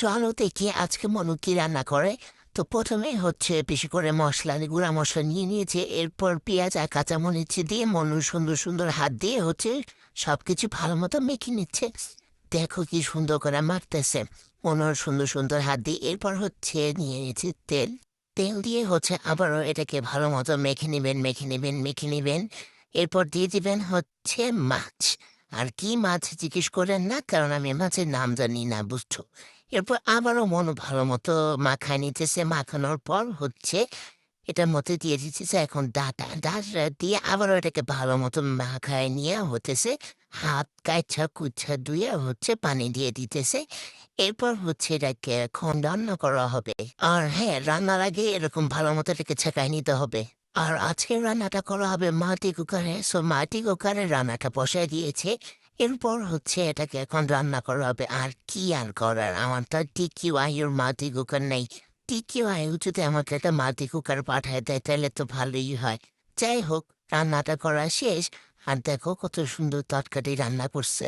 চলো দেখি আজকে মনু কি রান্না করে। তো প্রথমে হচ্ছে বেশি করে মশলা গুঁড়া মশলা নিয়ে নিয়েছে, এরপর পেঁয়াজ আর কাঁচামরিচ দিয়ে মনু সুন্দর সুন্দর হাত দিয়ে হচ্ছে সবকিছু ভালো মতো মেখে নিচ্ছে। দেখো কি সুন্দর করে মাখতেছে মনুর সুন্দর সুন্দর হাত দিয়ে। এরপর হচ্ছে নিয়ে নিয়েছে তেল। তেল দিয়ে হচ্ছে আবারও এটাকে ভালো মতো মেখে নেবেন। এরপর দিয়ে দিবেন হচ্ছে মাছ। আর কি মাছ জিজ্ঞেস করেন না, কারণ আমি মাছের নাম জানি না, বুঝছো। এরপর আবারও ভালো মতো মাখায় নিতেছে। মাখানোর পর হচ্ছে এটার মধ্যে দিয়ে দিতেছে এখন ডাটা দিয়ে আবারও এটাকে ভালো মতো মাখায় নিয়ে হতেছে হাত কাইছা কুচ্ছা ধুয়ে হচ্ছে পানি দিয়ে দিতেছে। এরপর হচ্ছে এটাকে এখন রান্না করা হবে। আর হ্যাঁ, রান্নার আগে এরকম ভালো মতো এটাকে ছেঁকাই নিতে হবে। আর আজকের রান্নাটা করা হবে মাটি কুকারে, সো মাটি কুকারে রান্নাটা বসায় দিয়েছে। এরপর হচ্ছে এটাকে এখন রান্না করা হবে। আর কি আর করার, আমার তো টিকিউআই এর মাটি কুকার নেই। টিকিউআই যদি আমাকে একটা মাটি কুকার পাঠায় দেয় তাহলে তো ভালোই হয়। যাই হোক, রান্নাটা করা শেষ। আর দেখো কত সুন্দর তরকারি রান্না করছে।